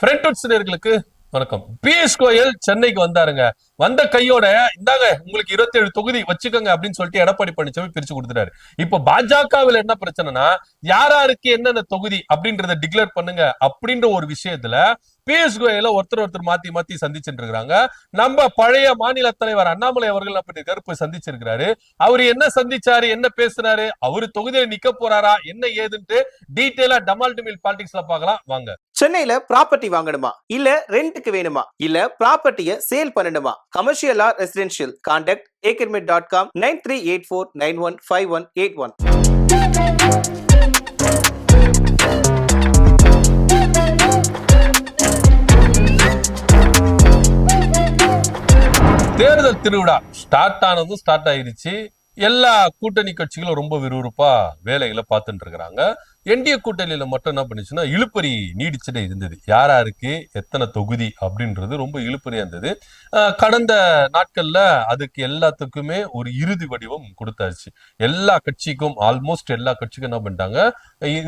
நேயர்களுக்கு வணக்கம். பியூஷ் கோயல் சென்னைக்கு வந்தாருங்க. வந்த கையோட இந்தாங்க உங்களுக்கு 27 தொகுதி வச்சுக்கோங்க அப்படின்னு சொல்லிட்டு எடப்பாடி பழனிசாமி பிரிச்சு கொடுத்துட்டாரு. இப்ப பாஜகவில் என்ன பிரச்சனைனா யாராருக்கு என்னென்ன தொகுதி அப்படின்றத டிக்ளேர் பண்ணுங்க அப்படின்ற ஒரு விஷயத்துல பியூஷ் கோயல ஒருத்தர் மாத்தி மாத்தி சந்திச்சுட்டு இருக்காங்க. நம்ம பழைய மாநில தலைவர் அண்ணாமலை அவர்கள் அப்படி போய் சந்திச்சிருக்கிறாரு. அவரு என்ன சந்திச்சாரு, என்ன பேசுறாரு, அவரு தொகுதியில நிக்க போறாரா, என்ன ஏதுன்ட்டு டீடைலா டமால் டிமில் பாலிடிக்ஸ்ல பார்க்கலாம் வாங்க. சென்னையில ப்ராப்பர்ட்டி வாங்கணுமா, இல்ல ரெண்டுக்கு வேணுமா, இல்ல ப்ராப்பர்ட்டியை சேல் பண்ணணுமா? Commercial R residential? Contact akermit.com 9384915181. தேர்தல் திருவிழா ஸ்டார்ட் ஆயிடுச்சு. எல்லா கூட்டணி கட்சிகளும் ரொம்ப விறுவிறுப்பா வேலைகளை பார்த்துட்டு இருக்கிறாங்க. என்டிஏ கூட்டணியில மட்டும் என்ன பண்ணுச்சுன்னா இழுப்பறி நீடிச்சுட்டே இருந்தது. யாராருக்கு எத்தனை தொகுதி அப்படின்றது ரொம்ப இழுப்பறியா இருந்தது. கடந்த நாட்கள்ல அதுக்கு எல்லாத்துக்குமே ஒரு இறுதி வடிவம் கொடுத்தாச்சு. எல்லா கட்சிக்கும் ஆல்மோஸ்ட் எல்லா கட்சிக்கும் என்ன பண்ணிட்டாங்க,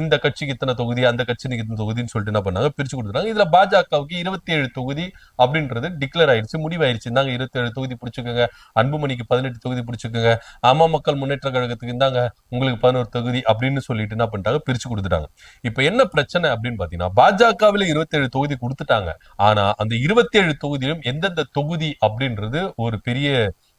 இந்த கட்சிக்கு இத்தனை தொகுதி, அந்த கட்சிக்கு இத்தனை தொகுதின்னு சொல்லிட்டு என்ன பண்ணாங்க, பிரிச்சு கொடுத்துட்டாங்க. இதுல பாஜகவுக்கு 27 தொகுதி அப்படின்றது டிக்ளேர் ஆயிடுச்சு, முடிவாயிருச்சு. இந்தாங்க 27 தொகுதி பிடிச்சுக்கோங்க, அன்புமணிக்கு 18 தொகுதி பிடிச்சுக்கோங்க, அம்மா மக்கள் முன்னேற்ற கழகத்துக்கு இந்தாங்க உங்களுக்கு 11 தொகுதி அப்படின்னு சொல்லிட்டு என்ன பண்ணிட்டாங்க, பிரிச்சு கொடுத்துட்டாங்க. இப்ப என்ன பிரச்சனை அப்படின்னு பாத்தீங்கன்னா, பாஜகவில 27 தொகுதி கொடுத்துட்டாங்க. ஆனா அந்த 27 தொகுதியிலும் எந்தெந்த தொகுதி அப்படின்றது ஒரு பெரிய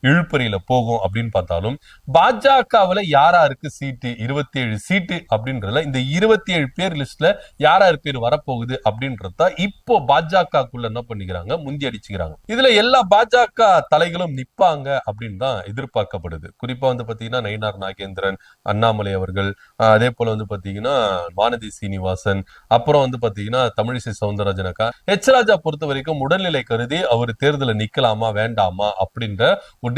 இழுப்பறியில போகும் அப்படின்னு பார்த்தாலும், பாஜகவுல யாராருக்கு சீட்டு 27 சீட்டு அப்படின்றதுல இந்த 27 பேர் லிஸ்ட்ல யாராரு பேர் வரப்போகுது அப்படின்றத இப்போ பாஜகக்குள்ள என்ன பண்ணிக்கிறாங்க, முந்தி அடிச்சுக்கிறாங்க. இதுல எல்லா பாஜக தலைகளும் நிப்பாங்க அப்படின்னு தான் எதிர்பார்க்கப்படுது. குறிப்பா வந்து பாத்தீங்கன்னா நயினார் நாகேந்திரன், அண்ணாமலை அவர்கள், அதே போல வந்து பாத்தீங்கன்னா வானதி சீனிவாசன், அப்புறம் வந்து பாத்தீங்கன்னா தமிழிசை சவுந்தரராஜன் அக்கா. எச் ராஜா பொறுத்த வரைக்கும் உடல்நிலை கருதி அவர் தேர்தல நிக்கலாமா வேண்டாமா அப்படின்ற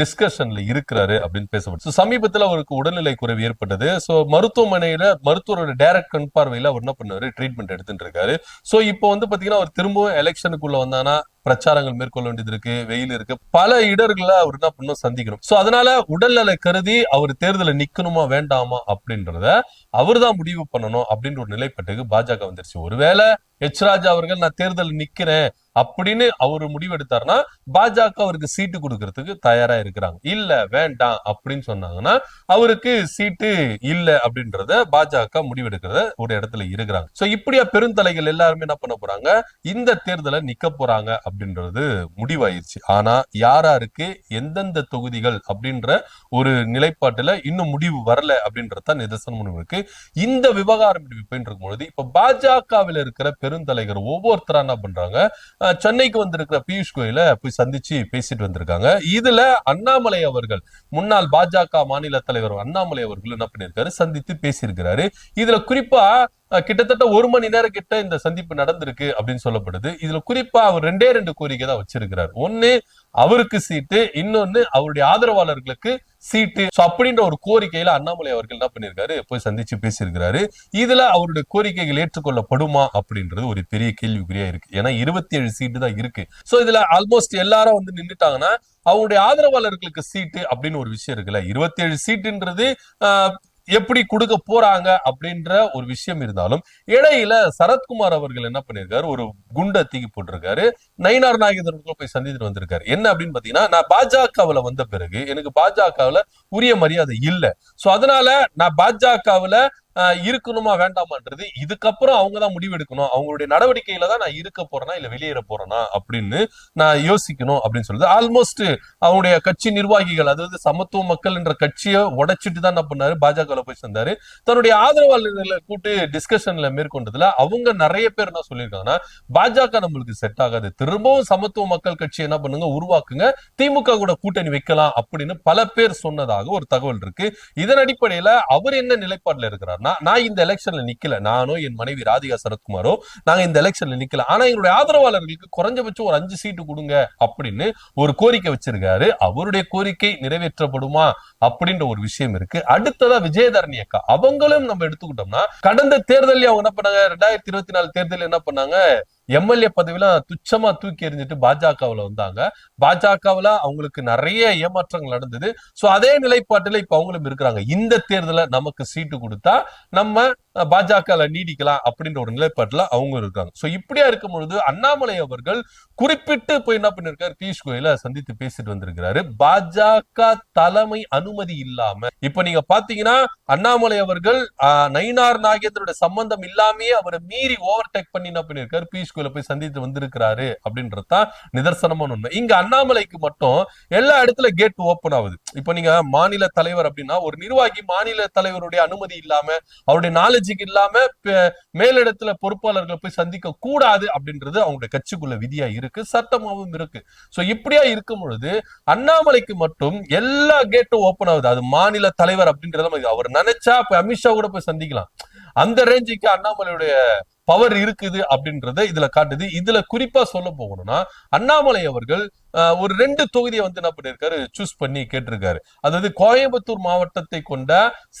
டிஸ்கஷன்ல இருக்கிறாரு அப்படின்னு பேசப்பட்டு சமீபத்தில் அவருக்கு உடல்நிலை குறைவு ஏற்பட்டது. சோ மருத்துவமனையில மருத்துவரோட டைரக்ட் கண் பார்வையில அவர் என்ன பண்ணாரு, ட்ரீட்மெண்ட் எடுத்துட்டு இருக்காரு. சோ இப்போ வந்து பாத்தீங்கன்னா அவர் திரும்பவும் எலெக்ஷனுக்குள்ள வந்தானா பிரச்சாரங்கள் மேற்கொள்ள வேண்டியது இருக்கு, வெயில் இருக்கு, பல இடர்களை அவர் என்ன பண்ணும் சந்திக்கணும். சோ அதனால உடல்நலை கருதி அவர் தேர்தல நிக்கணுமா வேண்டாமா அப்படின்றத அவர் தான் முடிவு பண்ணணும் அப்படின்ற ஒரு நிலைப்பட்டுக்கு பாஜக வந்துருச்சு. ஒருவேளை எச் ராஜா அவர்கள் நான் தேர்தல் நிக்கிறேன் அப்படின்னு அவரு முடிவெடுத்தாருன்னா பாஜக அவருக்கு சீட்டு கொடுக்கறதுக்கு தயாரா இருக்கிறாங்க. இல்ல வேண்டாம் அப்படின்னு சொன்னாங்கன்னா அவருக்கு சீட்டு இல்ல அப்படின்றத பாஜக முடிவெடுக்கிறத ஒரு இடத்துல இருக்கிறாங்க. சோ இப்படியா பெருந்தலைகள் எல்லாருமே என்ன பண்ண போறாங்க, இந்த தேர்தலை நிக்க போறாங்க அப்படின்றது முடிவாயிருச்சு. ஆனா யாராருக்கு எந்தெந்த தொகுதிகள் அப்படின்ற ஒரு நிலைப்பாட்டுல இன்னும் முடிவு வரல அப்படின்றத நிதர்சனம் இருக்கு. இந்த விவகாரம் போயிட்டு இருக்கும் பொழுது இப்ப பாஜகவில் இருக்கிற பெருந்தலைவர் ஒவ்வொருத்தரா என்ன பண்றாங்க, சென்னைக்கு வந்திருக்கிற பியூஷ் கோயல போய் சந்திச்சு பேசிட்டு வந்திருக்காங்க. இதுல அண்ணாமலை அவர்கள், முன்னாள் பாஜக மாநில தலைவர் அண்ணாமலை அவர்கள் என்ன பண்ணிருக்காரு, சந்தித்து பேசியிருக்கிறாரு. இதுல குறிப்பா கிட்டத்தட்ட 1 மணி நேரம் கிட்ட இந்த சந்திப்பு நடந்திருக்கு அப்படின்னு சொல்லப்படுது. இதுல குறிப்பா அவர் ரெண்டு கோரிக்கை தான் வச்சிருக்கிறார். ஒண்ணு அவருக்கு சீட்டு, இன்னொன்னு அவருடைய ஆதரவாளர்களுக்கு சீட்டு. அப்படின்ற ஒரு கோரிக்கையில அண்ணாமலை அவர்கள் என்ன பண்ணிருக்காரு, போய் சந்திச்சு பேசியிருக்கிறாரு. இதுல அவருடைய கோரிக்கைகள் ஏற்றுக்கொள்ளப்படுமா அப்படின்றது ஒரு பெரிய கேள்விக்குறியா இருக்கு. ஏன்னா 27 சீட்டு தான் இருக்கு. சோ இதுல ஆல்மோஸ்ட் எல்லாரும் வந்து நின்றுட்டாங்கன்னா அவங்களுடைய ஆதரவாளர்களுக்கு சீட்டு அப்படின்னு ஒரு விஷயம் இருக்குல்ல. 27 சீட்டுன்றது எப்படி கொடுக்க போறாங்க அப்படின்ற ஒரு விஷயம் இருந்தாலும், இடையில சரத்குமார் அவர்கள் என்ன பண்ணிருக்காரு, ஒரு குண்டை தூக்கி போட்டிருக்காரு. நயினார் நாகேந்திரன் போய் சந்தித்து வந்திருக்காரு. என்ன அப்படின்னு பாத்தீங்கன்னா, நான் பாஜகவுல வந்த பிறகு எனக்கு பாஜகவுல உரிய மரியாதை இல்ல. சோ அதனால நான் பாஜகவுல இருக்கணுமா வேண்டாமான்றது இதுக்கப்புறம் அவங்கதான் முடிவெடுக்கணும். அவங்களுடைய நடவடிக்கையில தான் நான் இருக்க போறேனா இல்ல வெளியேற போறேனா அப்படின்னு நான் யோசிக்கணும் அப்படின்னு சொல்லுது. ஆல்மோஸ்ட் அவங்களுடைய கட்சி நிர்வாகிகள், அதாவது சமத்துவ மக்கள் என்ற கட்சியை உடைச்சிட்டு தான் என்ன பண்ணாரு, பாஜக போய் சேர்ந்தாரு. தன்னுடைய ஆதரவாளர்களை கூட்டு டிஸ்கஷன்ல மேற்கொண்டதுல அவங்க நிறைய பேர் என்ன சொல்லியிருக்காங்கன்னா, பாஜக நம்மளுக்கு செட் ஆகாது, திரும்பவும் சமத்துவ மக்கள் கட்சி என்ன பண்ணுங்க உருவாக்குங்க, திமுக கூட கூட்டணி வைக்கலாம் அப்படின்னு பல பேர் சொன்னதாக ஒரு தகவல் இருக்கு. இதன் அடிப்படையில அவர் என்ன நிலைப்பாடுல இருக்கிறார், நான் இந்த எலெக்ஷன்ல நிக்கல, நானோ என் மனைவி ராதிகா சரத்குமாரோ நாங்க இந்த எலெக்ஷன்ல நிக்கல, ஆனா எங்களுடைய ஆதரவாளர்களுக்கு குறைஞ்சபட்சம் ஒரு 5 சீட்டு கொடுங்க அப்படின்னு ஒரு கோரிக்கை வச்சிருக்காரு. அவருடைய கோரிக்கை நிறைவேற்றப்படுமா அப்படின்ற ஒரு விஷயம் இருக்கு. அடுத்ததா விஜயதரணி அக்கா அவங்களும் நம்ம எடுத்துக்கிட்டோம்னா, கடந்த தேர்தலில் அவங்க என்ன பண்ணாங்க, 2024 தேர்தலில் என்ன பண்ணாங்க, எம்எல்ஏ பதவியெல்லாம் துச்சமா தூக்கி எறிஞ்சிட்டு பாஜகவுல வந்தாங்க. பாஜகவுல அவங்களுக்கு நிறைய ஏமாற்றங்கள் நடந்தது. சோ அதே நிலைப்பாட்டுல இப்ப அவங்களும் இருக்கிறாங்க. இந்த தேர்தல நமக்கு சீட்டு கொடுத்தா நம்ம பாஜக நீடிக்கலாம் அப்படின்ற ஒரு நிலைப்பாட்டுல அவங்க இருக்காங்க. சோ இப்படியா இருக்கும் பொழுது அண்ணாமலை அவர்கள் குறிப்பிட்டு போய் என்ன பண்ணிருக்காரு, பியூஷ் கோயலை சந்தித்து பேசிட்டு வந்திருக்கிறாரு. பாஜக தலைமை அனுமதி இல்லாம இப்ப நீங்க பாத்தீங்கன்னா அண்ணாமலை அவர்கள் நயினார் நாகேந்திரோட சம்பந்தம் இல்லாமயே அவரை மீறி ஓவர்டேக் பண்ணி என்ன பண்ணிருக்காரு, பியூஷ் கோயலை போய் சந்தித்து வந்திருக்கிறாரு அப்படின்றதுதான் நிதர்சனமான உண்மை. இங்க அண்ணாமலைக்கு மட்டும் எல்லா இடத்துல கேட் ஓபன் ஆகுது. இப்ப நீங்க மாநில தலைவர் அப்படின்னா ஒரு நிர்வாகி மாநில தலைவருடைய அனுமதி இல்லாம அவருடைய நாலேஜுக்கு இல்லாம மேலிடத்துல பொறுப்பாளர்களை போய் சந்திக்க கூடாது அப்படின்றது அவங்களுடைய கட்சிக்குள்ள விதியா இருக்கு, சட்டமாவும் இருக்கு. சோ இப்படியா இருக்கும் பொழுது அண்ணாமலைக்கு மட்டும் எல்லா கேட்டும் ஓபன் ஆகுது. அது மாநில தலைவர் அப்படின்றத அவர் நினைச்சா அமித்ஷா கூட போய் சந்திக்கலாம். அந்த ரேஞ்சுக்கு அண்ணாமலையுடைய பவர் இருக்குது அப்படின்றத இதுல காட்டுது. இதுல குறிப்பா சொல்ல போகணும்னா அண்ணாமலை அவர்கள் ஒரு 2 தொகுதியை என்ன பண்ணிருக்காரு, சூஸ் பண்ணி கேட்டிருக்காரு. அதாவது கோயம்புத்தூர் மாவட்டத்தை கொண்ட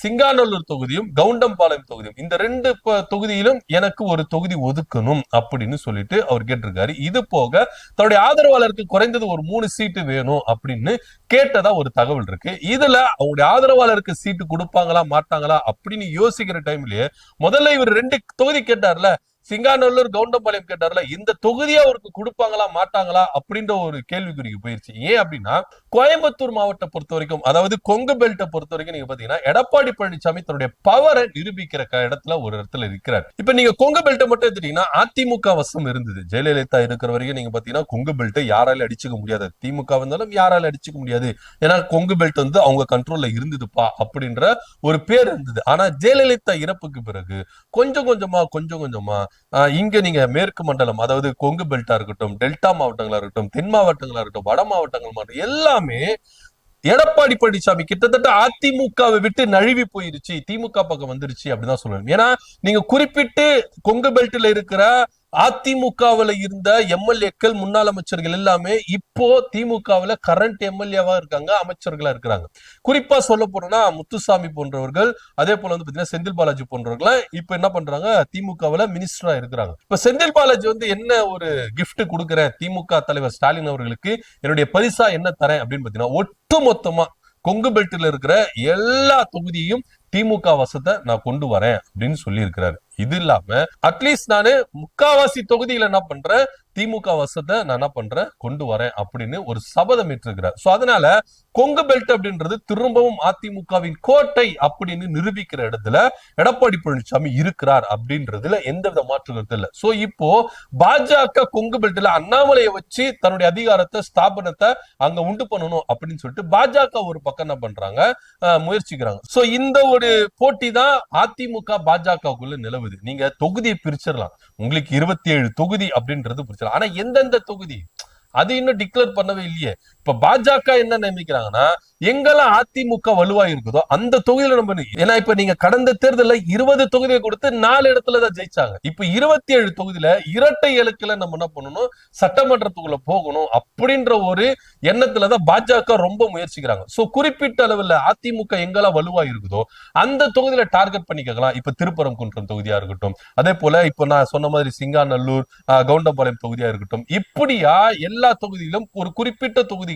சிங்காநல்லூர் தொகுதியும் கவுண்டம்பாளையம் தொகுதியும், இந்த 2 தொகுதியிலும் எனக்கு ஒரு தொகுதி ஒதுக்கணும் அப்படின்னு சொல்லிட்டு அவர் கேட்டிருக்காரு. இது போக தன்னுடைய ஆதரவாளருக்கு குறைந்தது ஒரு 3 சீட்டு வேணும் அப்படின்னு கேட்டதா ஒரு தகவல் இருக்கு. இதுல அவங்களுடைய ஆதரவாளருக்கு சீட்டு கொடுப்பாங்களா மாட்டாங்களா அப்படின்னு யோசிக்கிற டைம்லயே முதல்ல இவர் 2 தொகுதி கேட்டார்ல, சிங்காநல்லூர் கவுண்டம்பாளையம் கேட்டார்ல, இந்த தொகுதியை அவருக்கு கொடுப்பாங்களா மாட்டாங்களா அப்படின்ற ஒரு கேள்விக்குறிக்கு போயிருச்சு. ஏன் அப்படின்னா கோயம்புத்தூர் மாவட்டத்தை பொறுத்த வரைக்கும், அதாவது கொங்கு பெல்ட்டை பொறுத்த வரைக்கும் நீங்க பாத்தீங்கன்னா எடப்பாடி பழனிசாமி தன்னுடைய பவரை நிரூபிக்கிற இடத்துல ஒரு இடத்துல இருக்கிறார். இப்ப நீங்க கொங்கு பெல்ட்டை மட்டும் எடுத்துட்டீங்கன்னா அதிமுக வசம் இருந்தது. ஜெயலலிதா இருக்கிற வரைக்கும் நீங்க பாத்தீங்கன்னா கொங்கு பெல்ட்டை யாரால அடிச்சுக்க முடியாது, திமுக வந்தாலும் யாரால அடிச்சுக்க முடியாது. ஏன்னா கொங்கு பெல்ட் அவங்க கண்ட்ரோல்ல இருந்ததுப்பா அப்படின்ற ஒரு பேர் இருந்தது. ஆனா ஜெயலலிதா இறப்புக்கு பிறகு கொஞ்சம் கொஞ்சமா இங்க நீங்க மேற்கு மண்டலம், அதாவது கொங்கு பெல்ட்டா இருக்கட்டும், டெல்டா மாவட்டங்களா இருக்கட்டும், தென் மாவட்டங்களா இருக்கட்டும், வட மாவட்டங்கள் மாவட்டம் எல்லாமே எடப்பாடி பழனிசாமி கிட்டத்தட்ட அதிமுகவை விட்டு நழுவி போயிருச்சு, திமுக பக்கம் வந்துருச்சு அப்படிதான் சொல்லணும். ஏன்னா நீங்க குறிப்பிட்டு கொங்கு பெல்ட்ல இருக்கிற அதிமுகவுல இருந்த எம்எல்ஏக்கள் முன்னாள் அமைச்சர்கள் எல்லாமே இப்போ திமுகவுல கரண்ட் எம்எல்ஏவா இருக்காங்க, அமைச்சர்களா இருக்கிறாங்க. குறிப்பா சொல்ல போறோம்னா முத்துசாமி போன்றவர்கள், அதே போல பாத்தீங்கன்னா செந்தில் பாலாஜி போன்றவர்கள் இப்ப என்ன பண்றாங்க, திமுகவுல மினிஸ்டரா இருக்கிறாங்க. இப்ப செந்தில் பாலாஜி என்ன ஒரு கிஃப்ட் கொடுக்குறேன் திமுக தலைவர் ஸ்டாலின் அவர்களுக்கு, என்னுடைய பரிசா என்ன தரேன் அப்படின்னு பாத்தீங்கன்னா ஒட்டு மொத்தமா கொங்கு பெல்ட்ல இருக்கிற எல்லா தொகுதியையும் திமுக வசத்தை நான் கொண்டு வரேன் அப்படின்னு சொல்லி இருக்கிறாரு. இது இல்லாம அட்லீஸ்ட் நானு முக்காவாசி தொகுதியில என்ன பண்றேன், திமுக வசத்தை நான் என்ன பண்றேன் கொண்டு வரேன் அப்படின்னு ஒரு சபதம் ஏற்றிருக்கிறார். சோ அதனால கொங்கு பெல்ட் அப்படின்றது திரும்பவும் அதிமுகவின் கோட்டை அப்படின்னு நிரூபிக்கிற இடத்துல எடப்பாடி பழனிசாமி இருக்கிறார் அப்படின்றதுல எந்தவித மாற்று கருத்து இல்லை. சோ இப்போ பாஜக கொங்கு பெல்ட்ல அண்ணாமலையை வச்சு தன்னுடைய அதிகாரத்தை ஸ்தாபனத்தை அங்க உண்டு பண்ணணும் அப்படின்னு சொல்லிட்டு பாஜக ஒரு பக்கம் என்ன பண்றாங்க, முயற்சிக்கிறாங்க. சோ இந்த ஒரு போட்டி தான் அதிமுக பாஜகவுக்குள்ள நிலவுது. நீங்க தொகுதியை பிரிச்சிடலாம், உங்களுக்கு 27 தொகுதி அப்படின்றது பிரிச்சிடலாம். ஆனா எந்தெந்த தொகுதி அது இன்னும் டிக்ளேர் பண்ணவே இல்லையே. இப்ப பாஜக என்ன நினைக்கிறாங்கன்னா எங்கெல்லாம் அதிமுக வலுவா இருக்குதோ அந்த தொகுதியில நம்ம, ஏன்னா இப்ப நீங்க கடந்த தேர்தலில் 20 தொகுதியை கொடுத்து 4 இடத்துலதான் ஜெயிச்சாங்க. இப்ப 27 தொகுதியில இரட்டை இலக்குல நம்ம என்ன பண்ணணும், சட்டமன்றத்துக்குள்ள போகணும் அப்படின்ற ஒரு எண்ணத்துலதான் பாஜக ரொம்ப முயற்சிக்கிறாங்க. சோ குறிப்பிட்ட அளவுல அதிமுக எங்கெல்லாம் வலுவா இருக்குதோ அந்த தொகுதியில டார்கெட் பண்ணிக்கலாம். இப்ப திருப்பரங்குன்றம் தொகுதியா இருக்கட்டும், அதே போல இப்ப நான் சொன்ன மாதிரி சிங்காநல்லூர், கவுண்டம்பாளையம் தொகுதியா இருக்கட்டும், இப்படியா எல்லா தொகுதியிலும் ஒரு குறிப்பிட்ட தொகுதிகளை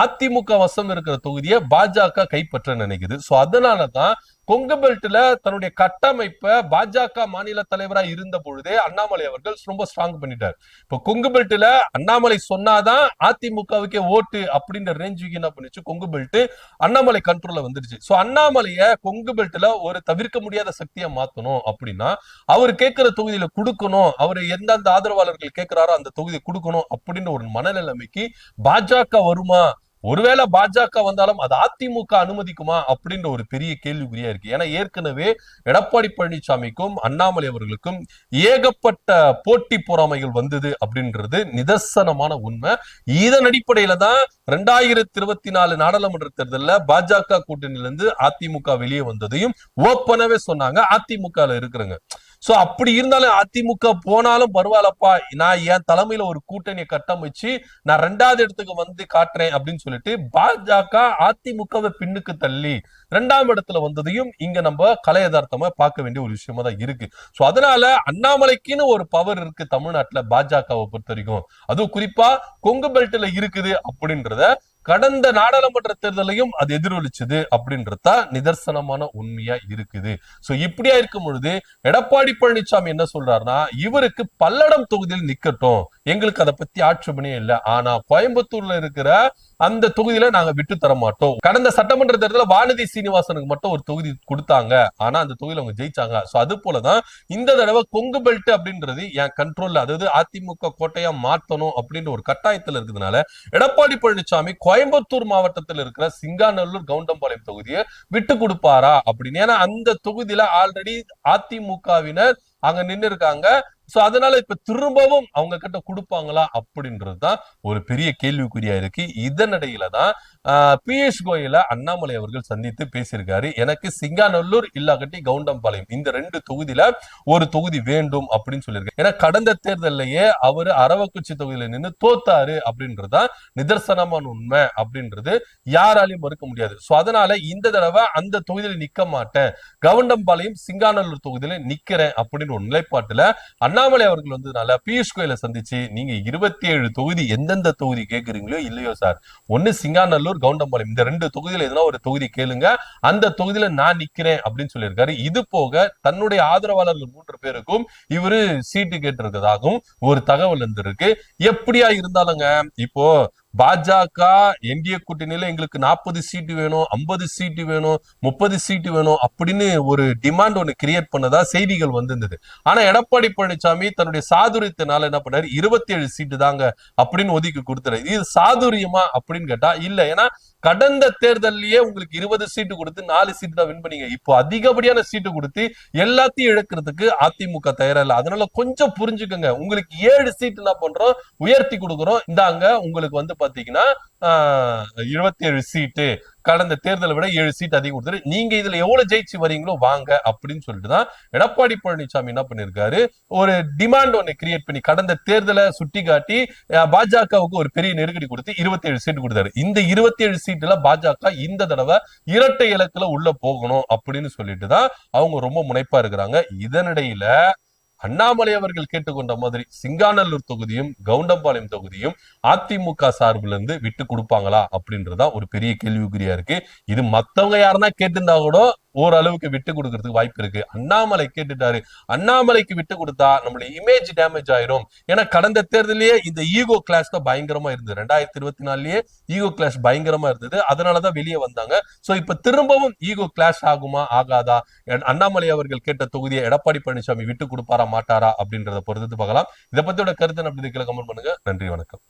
அதிமுக வசம் இருக்கிற தொகுதியை பாஜக கைப்பற்ற நினைக்குது. சோ அதனாலதான் கொங்கு பெல்ட்ல தன்னுடைய கட்டமைப்பை பாஜக மாநில தலைவரா இருந்த பொழுதே அண்ணாமலை அவர்கள் ரொம்ப ஸ்ட்ராங் பண்ணிட்டார். இப்ப கொங்கு பெல்ட்ல அண்ணாமலை சொன்னாதான் அதிமுகவுக்கே ஓட்டு அப்படின்ற ரேஞ்சுக்கு என்ன பண்ணிச்சு, கொங்கு பெல்ட் அண்ணாமலை கண்ட்ரோல்ல வந்துருச்சு. சோ அண்ணாமலைய கொங்கு பெல்ட்ல ஒரு தவிர்க்க முடியாத சக்தியா மாத்தணும் அப்படின்னா அவர் கேட்கிற தொகுதியில கொடுக்கணும், அவர் எந்தெந்த ஆதரவாளர்கள் கேட்கிறாரோ அந்த தொகுதியை கொடுக்கணும் அப்படின்னு ஒரு மனநிலைமைக்கு பாஜக வருமா, ஒருவேளை பாஜக வந்தாலும் அது அதிமுக அனுமதிக்குமா அப்படின்ற ஒரு பெரிய கேள்விக்குறியா இருக்கு. ஏன்னா ஏற்கனவே எடப்பாடி பழனிசாமிக்கும் அண்ணாமலை அவர்களுக்கும் ஏகப்பட்ட போட்டி பொறாமைகள் வந்தது அப்படின்றது நிதர்சனமான உண்மை. இதன் அடிப்படையில தான் 2024 நாடாளுமன்ற தேர்தலில் பாஜக கூட்டணியிலிருந்து அதிமுக வெளியே வந்ததையும் ஓப்பனாவே சொன்னாங்க, அதிமுக இருக்கிறாங்க. சோ அப்படி இருந்தாலும் அதிமுக போனாலும் பரவாயில்லப்பா, நான் என் தலைமையில ஒரு கூட்டணியை கட்டமைச்சு நான் 2வது இடத்துக்கு வந்து காட்டுறேன் அப்படின்னு சொல்லிட்டு பாஜக அதிமுகவை பின்னுக்கு தள்ளி 2ஆம் இடத்துல வந்ததையும் இங்க நம்ம கலை யதார்த்தமா பார்க்க வேண்டிய ஒரு விஷயமா தான் இருக்கு. சோ அதனால அண்ணாமலைக்குன்னு ஒரு பவர் இருக்கு தமிழ்நாட்டுல பாஜகவை பொறுத்த வரைக்கும், அதுவும் குறிப்பா கொங்கு பெல்ட்ல இருக்குது அப்படின்றத கடந்த நாடாளுமன்ற தேர்தலையும் அது எதிரொலிச்சது அப்படின்றதுதான் நிதர்சனமான உண்மையா இருக்குது. சோ இப்படியா இருக்கும் பொழுது எடப்பாடி பழனிசாமி என்ன சொல்றாருன்னா, இவருக்கு பல்லடம் தொகுதியில் நிக்கட்டும், எங்களுக்கு அதை பத்தி ஆட்சேபனையே இல்லை, ஆனா கோயம்புத்தூர்ல இருக்கிற அந்த தொகுதியில நாங்க விட்டு தர மாட்டோம். கடந்த சட்டமன்ற தேர்தலில் வானதி சீனிவாசனுக்கு மட்டும் ஒரு தொகுதி கொடுத்தாங்க, ஆனா அந்த தொகுதியில அவங்க ஜெயிச்சாங்க. சோ அது போலதான் இந்த தடவை கொங்கு பெல்ட் அப்படின்றது என் கண்ட்ரோல்ல, அதாவது அதிமுக கோட்டையா மாத்தணும் அப்படின்ற ஒரு கட்டாயத்துல இருக்கிறதுனால எடப்பாடி பழனிசாமி கோயம்புத்தூர் மாவட்டத்தில் இருக்கிற சிங்காநல்லூர் கவுண்டம்பாளையம் தொகுதியை விட்டு கொடுப்பாரா அப்படின்னு. ஏன்னா அந்த தொகுதியில ஆல்ரெடி அதிமுகவினர் அங்க நின்று இருக்காங்க. சோ அதனால இப்ப திரும்பவும் அவங்க கிட்ட கொடுப்பாங்களா அப்படின்றதுதான் ஒரு பெரிய கேள்விக்குறியா இருக்கு. இதனிடையில தான் பியூஷ் கோயல அண்ணாமலை அவர்கள் சந்தித்து பேசியிருக்காரு. எனக்கு சிங்காநல்லூர் இல்லாகட்டி கவுண்டம்பாளையம் இந்த 2 தொகுதியில ஒரு தொகுதி வேண்டும் அப்படின்னு சொல்லியிருக்காரு. ஏன்னா கடந்த தேர்தலையே அவரு அரவக்குச்சி தொகுதியில நின்று தோத்தாரு அப்படின்றதுதான் நிதர்சனமான உண்மை அப்படின்றது யாராலையும் மறுக்க முடியாது. சோ அதனால இந்த தடவை அந்த தொகுதியில நிக்க மாட்டேன், கவுண்டம்பாளையம் சிங்காநல்லூர் தொகுதியில நிக்கிறேன் அப்படின்னு ஒரு நிலைப்பாட்டுல அண்ணாமலை அவர்கள் வந்ததுனால பியூஷ் கோயலை சந்திச்சு, நீங்க 27 தொகுதி எந்தெந்த தொகுதி கேட்கறீங்களோ இல்லையோ சார், ஒன்னு சிங்காநல்லூர் கவுண்டம்பாளையம் இந்த 2 தொகுதியில எதுனா ஒரு தொகுதி கேளுங்க, அந்த தொகுதியில நான் நிக்கிறேன் அப்படின்னு சொல்லியிருக்காரு. இது போக தன்னுடைய ஆதரவாளர்கள் 3 பேருக்கும் இவரு சீட்டு கேட்டிருக்கதாகவும் ஒரு தகவல் இருந்திருக்கு. எப்படியா இருந்தாலுங்க இப்போ பாஜக என்டிஏ கூட்டணியில எங்களுக்கு 40 சீட்டு வேணும், 50 சீட்டு வேணும், 30 சீட்டு வேணும் அப்படின்னு ஒரு டிமாண்ட் ஒண்ணு கிரியேட் பண்ணதா செய்திகள் வந்திருந்தது. ஆனா எடப்பாடி பழனிசாமி தன்னுடைய சாதுரியத்தினால என்ன பண்ணாரு, 27 சீட்டு தாங்க அப்படின்னு ஒதுக்கி கொடுத்தாரு. இது சாதுரியமா அப்படின்னு கேட்டா இல்ல. ஏன்னா கடந்த தேர்தலையே உங்களுக்கு 20 சீட்டு கொடுத்து 4 சீட்டு தான் வின் பண்ணீங்க. இப்போ அதிகப்படியான சீட்டு கொடுத்து எல்லாத்தையும் இழக்கிறதுக்கு அதிமுக தயாரா இல்ல. அதனால கொஞ்சம் புரிஞ்சுக்கோங்க. உங்களுக்கு 7 சீட்டு என்ன பண்றோம், உயர்த்தி கொடுக்குறோம், இந்தாங்க உங்களுக்கு வந்து பாத்தீங்கன்னா 27 சீட்டு, கடந்த தேர்தலை விட 7 சீட் அதிகம் கொடுத்துரு, நீங்க இதுல எவ்வளவு ஜெயிச்சு வரீங்களோ வாங்க அப்படின்னு சொல்லிட்டு தான் எடப்பாடி பழனிசாமி என்ன பண்ணிருக்காரு, ஒரு டிமாண்ட் ஒன்னு கிரியேட் பண்ணி கடந்த தேர்தலை சுட்டி காட்டி பாஜகவுக்கு ஒரு பெரிய நெருக்கடி கொடுத்து 27 சீட்டு கொடுத்தாரு. இந்த 27 சீட்டுல பாஜக இந்த தடவை இரட்டை இலக்குல உள்ள போகணும் அப்படின்னு சொல்லிட்டு தான் அவங்க ரொம்ப முனைப்பா இருக்கிறாங்க. இதனிடையில அண்ணாமலை அவர்கள் கேட்டுக்கொண்ட மாதிரி சிங்காநல்லூர் தொகுதியும் கவுண்டம்பாளையம் தொகுதியும் அதிமுக சார்பில் இருந்து விட்டு கொடுப்பாங்களா அப்படின்றதா ஒரு பெரிய கேள்விக்குறியா இருக்கு. இது மத்தவங்க யாருன்னா கேட்டிருந்தா கூட ஓரளவுக்கு விட்டு கொடுக்கறதுக்கு வாய்ப்பு இருக்கு. அண்ணாமலை கேட்டுட்டாரு. அண்ணாமலைக்கு விட்டு கொடுத்தா நம்மளுடைய இமேஜ் டேமேஜ் ஆயிரும். ஏன்னா கடந்த தேர்தலையே இந்த ஈகோ கிளாஷ் தான் பயங்கரமா இருந்தது. 2024லயே ஈகோ கிளாஷ் பயங்கரமா இருந்தது. அதனாலதான் வெளியே வந்தாங்க. சோ இப்ப திரும்பவும் ஈகோ கிளாஷ் ஆகுமா ஆகாதா, அண்ணாமலை அவர்கள் கேட்ட தொகுதியை எடப்பாடி பழனிசாமி விட்டு கொடுப்பாரா மாட்டாரா அப்படின்றத பொறுத்து பார்க்கலாம். இதை பத்தியோட கருத்து அப்படி கமெண்ட் பண்ணுங்க. நன்றி, வணக்கம்.